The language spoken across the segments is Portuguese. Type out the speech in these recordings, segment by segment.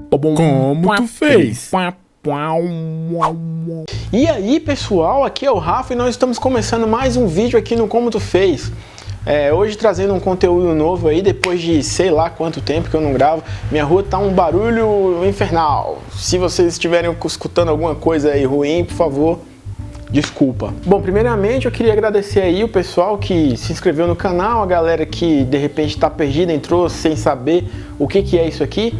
Como tu fez? E aí pessoal, aqui é o Rafa e nós estamos começando mais um vídeo aqui no Como Tu Fez. Hoje trazendo um conteúdo novo aí, depois de sei lá quanto tempo que eu não gravo. Minha rua tá um barulho infernal. Se vocês estiverem escutando alguma coisa aí ruim, por favor, desculpa. Bom, primeiramente eu queria agradecer aí o pessoal que se inscreveu no canal, a galera que de repente tá perdida, entrou sem saber o que é isso aqui.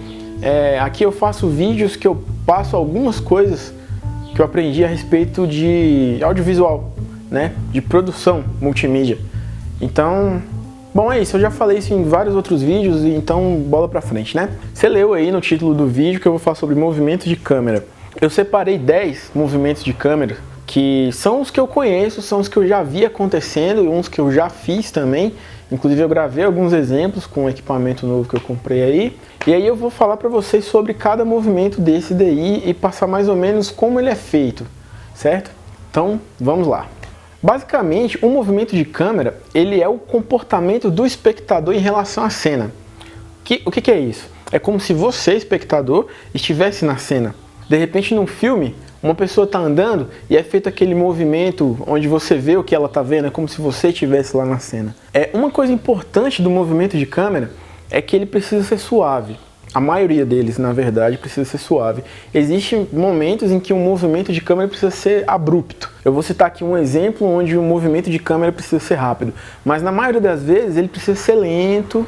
Aqui eu faço vídeos que eu passo algumas coisas que eu aprendi a respeito de audiovisual, né? De produção multimídia. Então, bom, é isso, eu já falei isso em vários outros vídeos, então bola pra frente, né? Você leu aí no título do vídeo que eu vou falar sobre movimentos de câmera. Eu separei 10 movimentos de câmera, que são os que eu conheço, são os que eu já vi acontecendo e uns que eu já fiz também. Inclusive eu gravei alguns exemplos com o equipamento novo que eu comprei aí. E aí eu vou falar pra vocês sobre cada movimento desse daí e passar mais ou menos como ele é feito, certo? Então, vamos lá. Basicamente, um movimento de câmera, ele é o comportamento do espectador em relação à cena. O que é isso? É como se você, espectador, estivesse na cena. De repente, num filme, uma pessoa está andando e é feito aquele movimento onde você vê o que ela está vendo, é como se você estivesse lá na cena. Uma coisa importante do movimento de câmera é que ele precisa ser suave. A maioria deles, na verdade, precisa ser suave. Existem momentos em que um movimento de câmera precisa ser abrupto. Eu vou citar aqui um exemplo onde um movimento de câmera precisa ser rápido. Mas na maioria das vezes ele precisa ser lento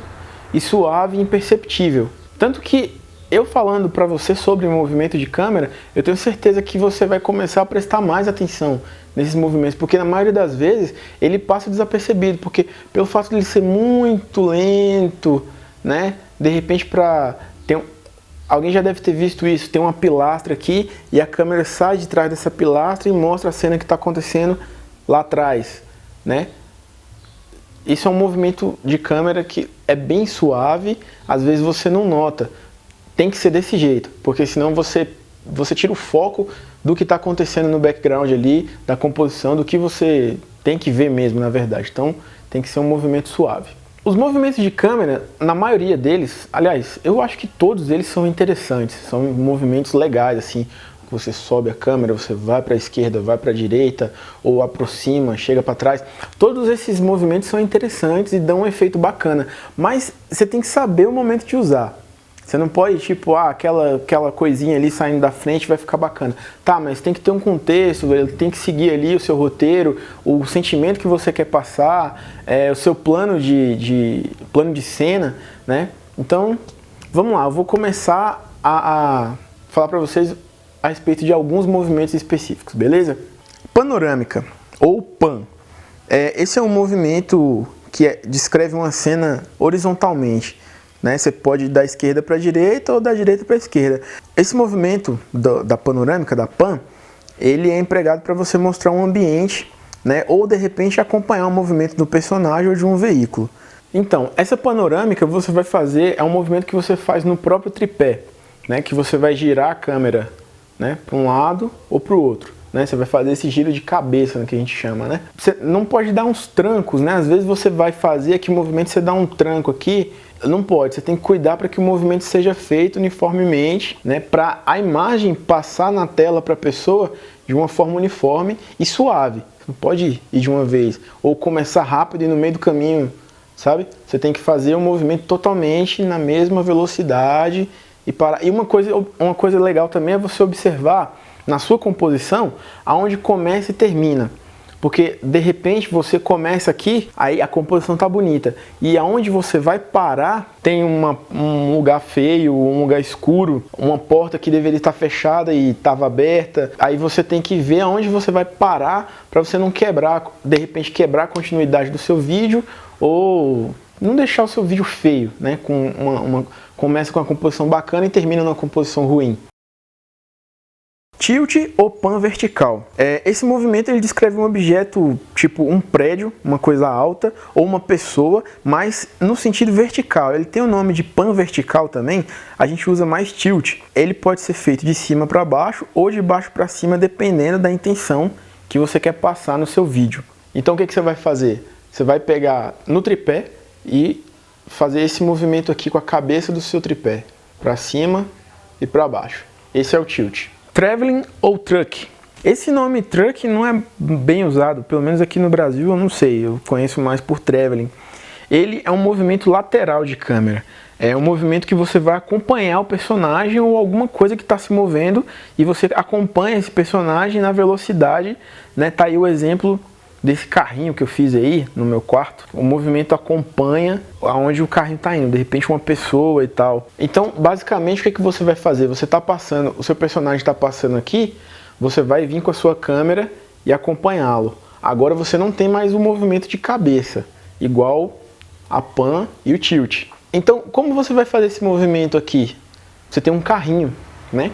e suave e imperceptível. Tanto que eu falando para você sobre movimento de câmera, eu tenho certeza que você vai começar a prestar mais atenção nesses movimentos, porque na maioria das vezes ele passa desapercebido, porque pelo fato de ele ser muito lento, né? De repente alguém já deve ter visto isso, tem uma pilastra aqui e a câmera sai de trás dessa pilastra e mostra a cena que está acontecendo lá atrás, né? Isso é um movimento de câmera que é bem suave, às vezes você não nota. Tem que ser desse jeito, porque senão você tira o foco do que está acontecendo no background ali, da composição, do que você tem que ver mesmo, na verdade. Então, tem que ser um movimento suave. Os movimentos de câmera, na maioria deles, aliás, eu acho que todos eles são interessantes, são movimentos legais, assim. Você sobe a câmera, você vai para a esquerda, vai para a direita, ou aproxima, chega para trás. Todos esses movimentos são interessantes e dão um efeito bacana, mas você tem que saber o momento de usar. Você não pode, tipo, aquela coisinha ali saindo da frente vai ficar bacana. Tá, mas tem que ter um contexto, ele tem que seguir ali o seu roteiro, o sentimento que você quer passar, o seu plano de cena, né? Então, vamos lá, eu vou começar a falar para vocês a respeito de alguns movimentos específicos, beleza? Panorâmica, ou pan. Esse é um movimento que descreve uma cena horizontalmente. Né? Você pode ir da esquerda para a direita ou da direita para a esquerda. Esse movimento da panorâmica, da pan, ele é empregado para você mostrar um ambiente, né? Ou de repente acompanhar o movimento do personagem ou de um veículo. Então, essa panorâmica você vai fazer, é um movimento que você faz no próprio tripé, né? Que você vai girar a câmera, né? Para um lado ou para o outro. Né? Você vai fazer esse giro de cabeça, né, que a gente chama, né? Você não pode dar uns trancos, né? Às vezes você vai fazer aqui o movimento, você dá um tranco aqui, não pode. Você tem que cuidar para que o movimento seja feito uniformemente, né? Para a imagem passar na tela para a pessoa de uma forma uniforme e suave. Você não pode ir de uma vez ou começar rápido e no meio do caminho, sabe? Você tem que fazer o movimento totalmente na mesma velocidade e parar. E uma coisa legal também é você observar na sua composição, aonde começa e termina. Porque, de repente, você começa aqui, aí a composição tá bonita. E aonde você vai parar, tem um lugar feio, um lugar escuro, uma porta que deveria estar fechada e estava aberta. Aí você tem que ver aonde você vai parar para você não quebrar, de repente quebrar a continuidade do seu vídeo ou não deixar o seu vídeo feio, né? Começa com uma composição bacana e termina numa composição ruim. Tilt ou pan vertical. Esse movimento ele descreve um objeto tipo um prédio, uma coisa alta, ou uma pessoa, mas no sentido vertical. Ele tem o nome de pan vertical também, a gente usa mais tilt. Ele pode ser feito de cima para baixo ou de baixo para cima, dependendo da intenção que você quer passar no seu vídeo. Então o que você vai fazer? Você vai pegar no tripé e fazer esse movimento aqui com a cabeça do seu tripé, para cima e para baixo. Esse é o tilt. Traveling ou truck. Esse nome truck não é bem usado, pelo menos aqui no Brasil eu não sei, eu conheço mais por traveling. Ele é um movimento lateral de câmera. É um movimento que você vai acompanhar o personagem ou alguma coisa que está se movendo e você acompanha esse personagem na velocidade, né? Tá aí o exemplo desse carrinho que eu fiz aí no meu quarto. O movimento acompanha aonde o carrinho está indo, de repente uma pessoa e tal. Então, basicamente, o que você vai fazer? Você está passando, o seu personagem está passando aqui, você vai vir com a sua câmera e acompanhá-lo. Agora você não tem mais o movimento de cabeça, igual a pan e o tilt. Então, como você vai fazer esse movimento aqui? Você tem um carrinho, né?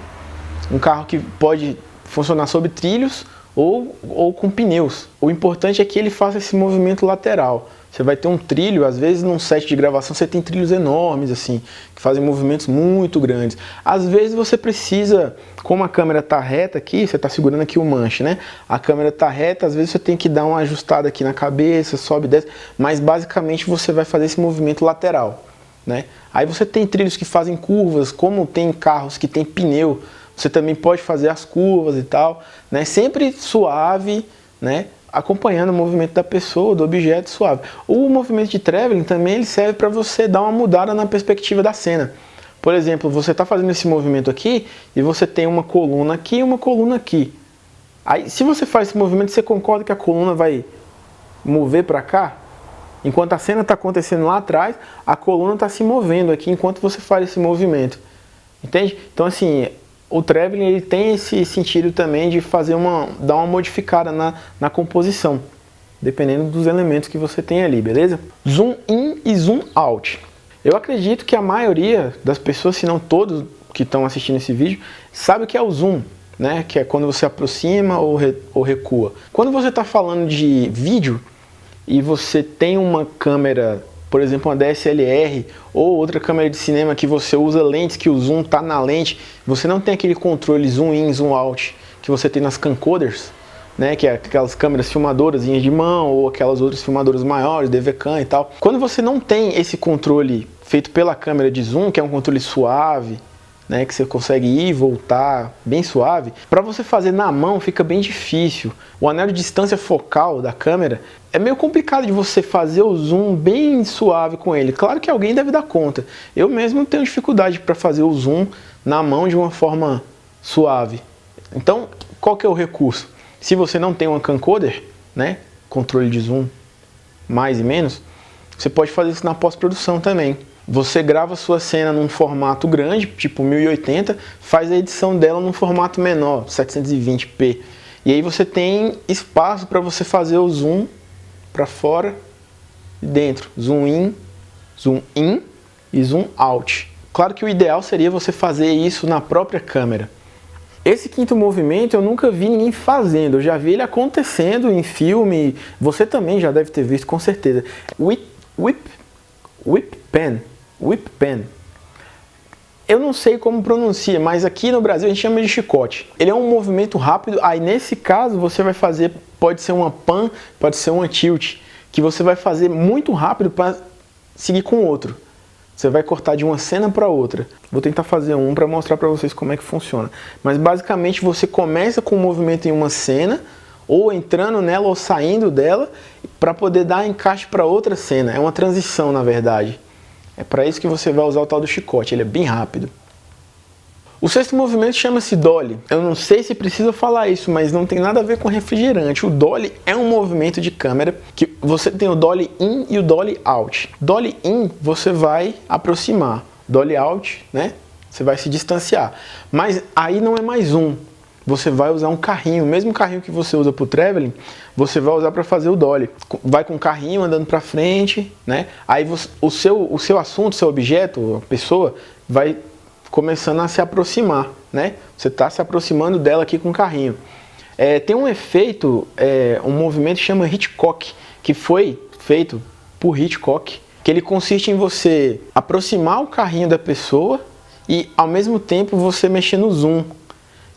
Um carro que pode funcionar sobre trilhos ou com pneus. O importante é que ele faça esse movimento lateral. Você vai ter um trilho, às vezes num set de gravação você tem trilhos enormes assim, que fazem movimentos muito grandes. Às vezes você precisa, como a câmera está reta aqui, você está segurando aqui o manche, né? A câmera está reta, às vezes você tem que dar uma ajustada aqui na cabeça, sobe e desce, mas basicamente você vai fazer esse movimento lateral, né? Aí você tem trilhos que fazem curvas, como tem carros que tem pneu, você também pode fazer as curvas e tal, né? Sempre suave, né? Acompanhando o movimento da pessoa, do objeto suave. O movimento de traveling também ele serve para você dar uma mudada na perspectiva da cena. Por exemplo, você está fazendo esse movimento aqui e você tem uma coluna aqui e uma coluna aqui. Aí, se você faz esse movimento, você concorda que a coluna vai mover para cá? Enquanto a cena está acontecendo lá atrás, a coluna está se movendo aqui enquanto você faz esse movimento. Entende? Então, assim, o traveling ele tem esse sentido também de fazer dar uma modificada na composição, dependendo dos elementos que você tem ali, beleza? Zoom in e zoom out. Eu acredito que a maioria das pessoas, se não todos que estão assistindo esse vídeo, sabe o que é o zoom, né? Que é quando você aproxima ou recua. Quando você está falando de vídeo e você tem uma câmera, por exemplo, uma DSLR ou outra câmera de cinema que você usa lentes que o zoom está na lente, você não tem aquele controle zoom in, zoom out que você tem nas camcorders, né, que é aquelas câmeras filmadoras de mão ou aquelas outras filmadoras maiores, DVCam e tal. Quando você não tem esse controle feito pela câmera de zoom, que é um controle suave, né, que você consegue ir e voltar bem suave, para você fazer na mão fica bem difícil. O anel de distância focal da câmera é meio complicado de você fazer o zoom bem suave com ele. Claro que alguém deve dar conta. Eu mesmo tenho dificuldade para fazer o zoom na mão de uma forma suave. Então, qual que é o recurso? Se você não tem uma camcorder, né, controle de zoom mais e menos, você pode fazer isso na pós-produção também. Você grava sua cena num formato grande, tipo 1080, faz a edição dela num formato menor, 720p. E aí você tem espaço para você fazer o zoom para fora e dentro. Zoom in e zoom out. Claro que o ideal seria você fazer isso na própria câmera. Esse quinto movimento eu nunca vi ninguém fazendo, eu já vi ele acontecendo em filme, você também já deve ter visto com certeza. Whip pen. Eu não sei como pronuncia, mas aqui no Brasil a gente chama de chicote. Ele é um movimento rápido, aí nesse caso você vai fazer, pode ser uma pan, pode ser uma tilt, que você vai fazer muito rápido para seguir com outro. Você vai cortar de uma cena para outra. Vou tentar fazer um para mostrar para vocês como é que funciona. Mas basicamente você começa com o movimento em uma cena, ou entrando nela ou saindo dela, para poder dar encaixe para outra cena. É uma transição, na verdade. É para isso que você vai usar o tal do chicote, ele é bem rápido. O sexto movimento chama-se dolly. Eu não sei se precisa falar isso, mas não tem nada a ver com refrigerante. O dolly é um movimento de câmera que você tem o dolly in e o dolly out. Dolly in você vai aproximar, dolly out, né? Você vai se distanciar. Mas aí não é mais um. Você vai usar um carrinho, o mesmo carrinho que você usa para o traveling, você vai usar para fazer o dolly. Vai com o carrinho andando para frente, né? Aí você, o seu assunto, o seu objeto, a pessoa, vai começando a se aproximar, né? Você está se aproximando dela aqui com o carrinho. Tem um efeito, um movimento que chama Hitchcock, que foi feito por Hitchcock, que ele consiste em você aproximar o carrinho da pessoa e ao mesmo tempo você mexer no zoom.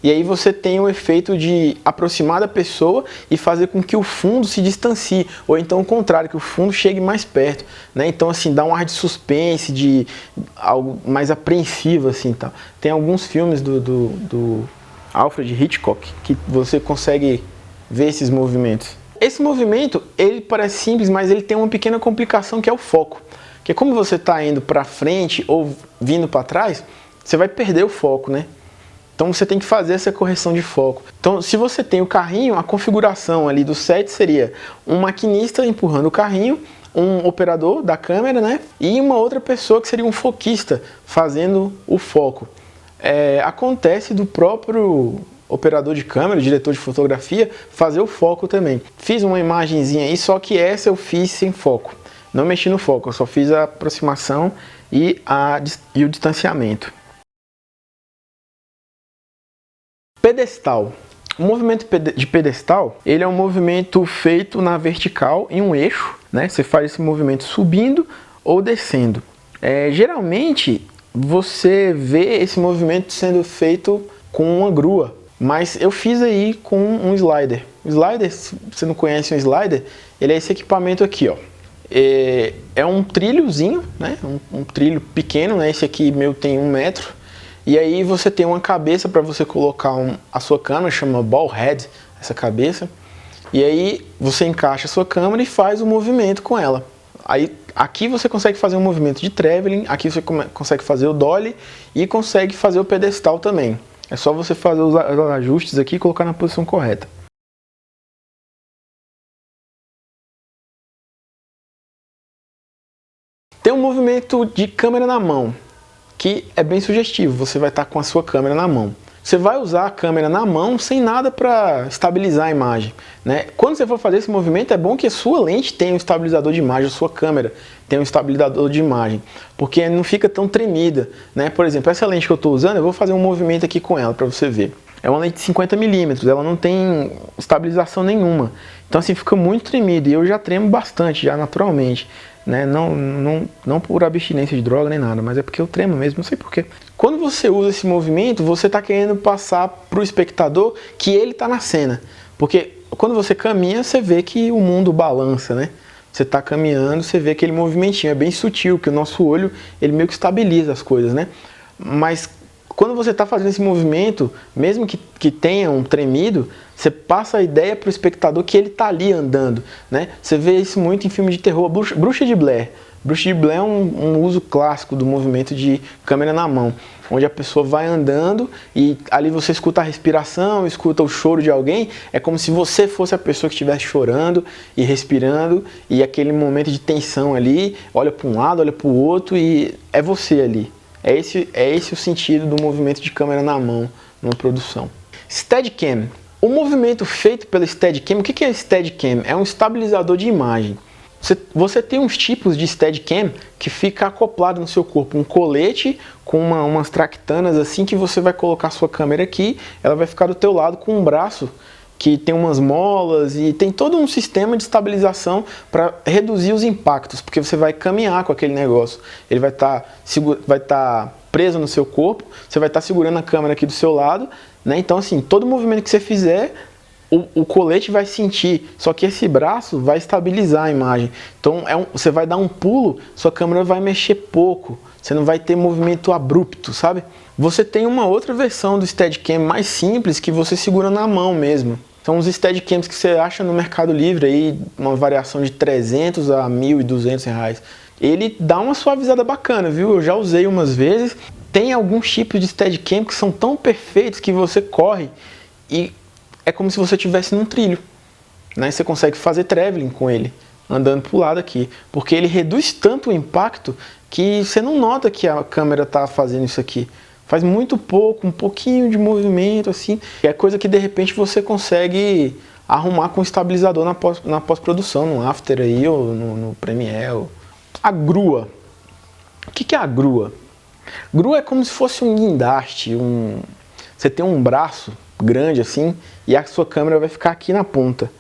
E aí você tem o efeito de aproximar da pessoa e fazer com que o fundo se distancie, ou então o contrário, que o fundo chegue mais perto, né? Então assim, dá um ar de suspense, de algo mais apreensivo assim, tal. Tem alguns filmes do Alfred Hitchcock que você consegue ver esses movimentos. Esse movimento, ele parece simples, mas ele tem uma pequena complicação que é o foco. Que como você está indo para frente ou vindo para trás, você vai perder o foco, né? Então você tem que fazer essa correção de foco. Então se você tem o carrinho, a configuração ali do set seria um maquinista empurrando o carrinho, um operador da câmera, né? E uma outra pessoa que seria um foquista fazendo o foco. Acontece do próprio operador de câmera, diretor de fotografia, fazer o foco também. Fiz uma imagenzinha aí, só que essa eu fiz sem foco. Não mexi no foco, eu só fiz a aproximação e o distanciamento. Pedestal. O movimento de pedestal, ele é um movimento feito na vertical em um eixo, né? Você faz esse movimento subindo ou descendo. Geralmente, você vê esse movimento sendo feito com uma grua, mas eu fiz aí com um slider. O slider, se você não conhece um slider, ele é esse equipamento aqui, ó. É um trilhozinho, né? Um trilho pequeno, né? Esse aqui meu tem 1 metro. E aí você tem uma cabeça para você colocar a sua câmera, chama ball head, essa cabeça. E aí você encaixa a sua câmera e faz o movimento com ela. Aí aqui você consegue fazer um movimento de traveling, aqui você consegue fazer o dolly e consegue fazer o pedestal também. É só você fazer os ajustes aqui e colocar na posição correta. Tem um movimento de câmera na mão, que é bem sugestivo. Você vai estar com a sua câmera na mão. Você vai usar a câmera na mão sem nada para estabilizar a imagem, né? Quando você for fazer esse movimento, é bom que a sua lente tenha um estabilizador de imagem, a sua câmera tenha um estabilizador de imagem, porque não fica tão tremida, né? Por exemplo, essa lente que eu estou usando, eu vou fazer um movimento aqui com ela para você ver. É uma lente de 50 mm, ela não tem estabilização nenhuma. Então assim, fica muito tremido e eu já tremo bastante, já naturalmente. Né? Não por abstinência de droga nem nada, mas é porque eu tremo mesmo, não sei porquê. Quando você usa esse movimento, você está querendo passar para o espectador que ele está na cena. Porque quando você caminha, você vê que o mundo balança, né? Você está caminhando, você vê aquele movimentinho, é bem sutil, que o nosso olho, ele meio que estabiliza as coisas, né? Mas quando você está fazendo esse movimento, mesmo que tenha um tremido, você passa a ideia para o espectador que ele está ali andando, né? Você vê isso muito em filme de terror. Bruxa de Blair. Bruxa de Blair é um uso clássico do movimento de câmera na mão, onde a pessoa vai andando e ali você escuta a respiração, escuta o choro de alguém. É como se você fosse a pessoa que estivesse chorando e respirando, e aquele momento de tensão ali, olha para um lado, olha para o outro e é você ali. É esse o sentido do movimento de câmera na mão numa produção. Steadicam. O movimento feito pelo Steadicam, o que é Steadicam? É um estabilizador de imagem. Você tem uns tipos de Steadicam que fica acoplado no seu corpo, um colete com umas tractanas assim, que você vai colocar sua câmera aqui, ela vai ficar do teu lado com um braço que tem umas molas e tem todo um sistema de estabilização para reduzir os impactos, porque você vai caminhar com aquele negócio. Ele vai estar preso no seu corpo, você vai estar segurando a câmera aqui do seu lado, né? Então assim, todo movimento que você fizer, o colete vai sentir, só que esse braço vai estabilizar a imagem. Então você vai dar um pulo, sua câmera vai mexer pouco, você não vai ter movimento abrupto, sabe? Você tem uma outra versão do Steadicam mais simples que você segura na mão mesmo. São os Steadicams que você acha no Mercado Livre, aí, uma variação de 300 a 1.200 reais. Ele dá uma suavizada bacana, viu? Eu já usei umas vezes. Tem alguns tipos de Steadicam que são tão perfeitos que você corre e é como se você estivesse num trilho, né? Você consegue fazer traveling com ele, andando para o lado aqui, porque ele reduz tanto o impacto que você não nota que a câmera está fazendo isso aqui. Faz muito pouco, um pouquinho de movimento assim, é coisa que de repente você consegue arrumar com estabilizador na pós-produção, no After aí ou no Premiere. A grua. O que é a grua? Grua é como se fosse um guindaste, você tem um braço grande assim e a sua câmera vai ficar aqui na ponta.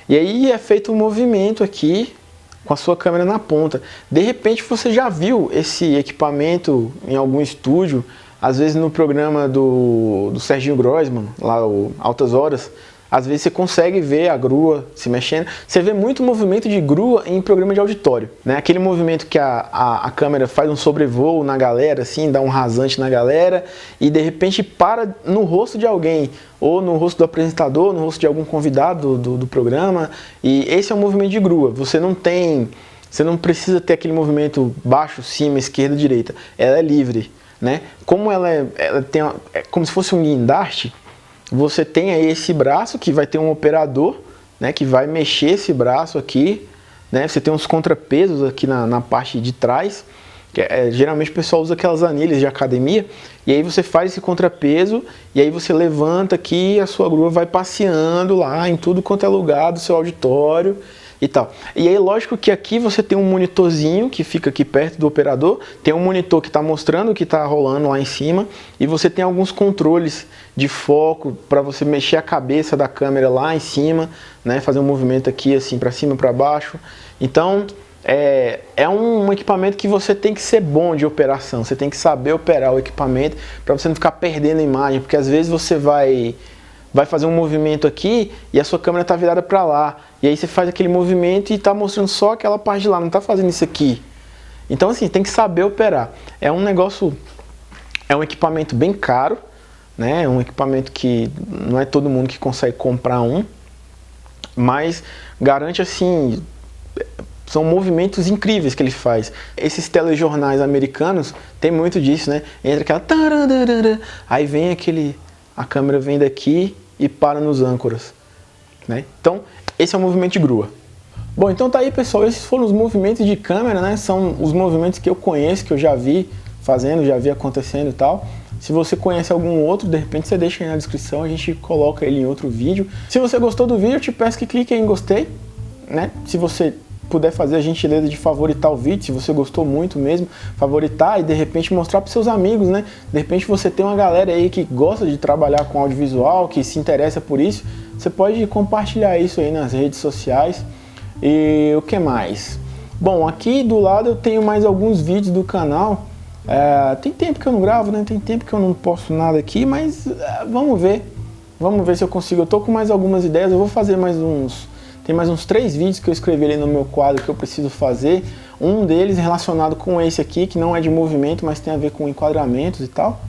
E aí é feito um movimento aqui com a sua câmera na ponta. De repente você já viu esse equipamento em algum estúdio, Às vezes no programa do Serginho Groisman, lá o Altas Horas, às vezes você consegue ver a grua se mexendo. Você vê muito movimento de grua em programa de auditório, né? Aquele movimento que a câmera faz um sobrevoo na galera, assim, dá um rasante na galera e de repente para no rosto de alguém, ou no rosto do apresentador, no rosto de algum convidado do programa. E esse é um movimento de grua. Você não precisa ter aquele movimento baixo, cima, esquerda, direita. Ela é livre, né? Como ela tem como se fosse um guindaste. Você tem aí esse braço que vai ter um operador, né, que vai mexer esse braço aqui, né? Você tem uns contrapesos aqui na parte de trás, que geralmente o pessoal usa aquelas anilhas de academia, e aí você faz esse contrapeso, e aí você levanta aqui e a sua grua vai passeando lá em tudo quanto é lugar do seu auditório e tal. E aí lógico que aqui você tem um monitorzinho que fica aqui perto do operador, tem um monitor que está mostrando o que está rolando lá em cima, e você tem alguns controles de foco para você mexer a cabeça da câmera lá em cima, né, fazer um movimento aqui assim para cima, para baixo. Então é um equipamento que você tem que ser bom de operação, você tem que saber operar o equipamento para você não ficar perdendo a imagem, porque às vezes você vai fazer um movimento aqui e a sua câmera está virada para lá. E aí você faz aquele movimento e está mostrando só aquela parte de lá, não está fazendo isso aqui. Então assim, tem que saber operar. É um equipamento bem caro, né? É um equipamento que não é todo mundo que consegue comprar um, mas garante assim, são movimentos incríveis que ele faz. Esses telejornais americanos tem muito disso, né? Entra aquela tararara, aí vem a câmera vem daqui e para nos âncoras, né? Então, esse é o movimento de grua. Bom, então tá aí, pessoal, esses foram os movimentos de câmera, né? São os movimentos que eu conheço, que eu já vi fazendo, já vi acontecendo e tal. Se você conhece algum outro, de repente você deixa aí na descrição, a gente coloca ele em outro vídeo. Se você gostou do vídeo, eu te peço que clique em gostei, né? Se você puder fazer a gentileza de favoritar o vídeo, se você gostou muito mesmo, favoritar e de repente mostrar para seus amigos, né? De repente você tem uma galera aí que gosta de trabalhar com audiovisual, que se interessa por isso, você pode compartilhar isso aí nas redes sociais. E o que mais? Bom, aqui do lado eu tenho mais alguns vídeos do canal. Tem tempo que eu não gravo, né? Tem tempo que eu não posto nada aqui, mas vamos ver. Vamos ver se eu consigo. Eu tô com mais algumas ideias, eu vou fazer mais uns... Tem mais uns 3 vídeos que eu escrevi ali no meu quadro que eu preciso fazer. Um deles relacionado com esse aqui, que não é de movimento, mas tem a ver com enquadramentos e tal.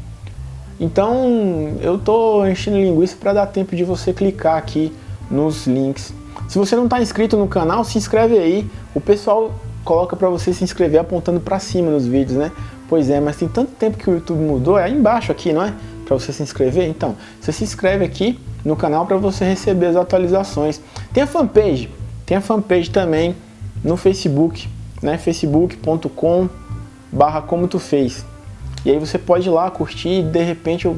Então, eu tô enchendo linguiça para dar tempo de você clicar aqui nos links. Se você não está inscrito no canal, se inscreve aí. O pessoal coloca para você se inscrever apontando para cima nos vídeos, né? Pois é, mas tem tanto tempo que o YouTube mudou, é aí embaixo aqui, não é? Para você se inscrever. Então, você se inscreve aqui no canal para você receber as atualizações. Tem a fanpage também no Facebook, né? facebook.com/comotufez. E aí você pode ir lá curtir, de repente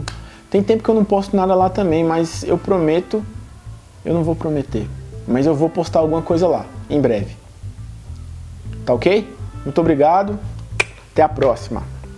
tem tempo que eu não posto nada lá também, mas eu prometo, eu não vou prometer, mas eu vou postar alguma coisa lá, em breve. Tá ok? Muito obrigado, até a próxima.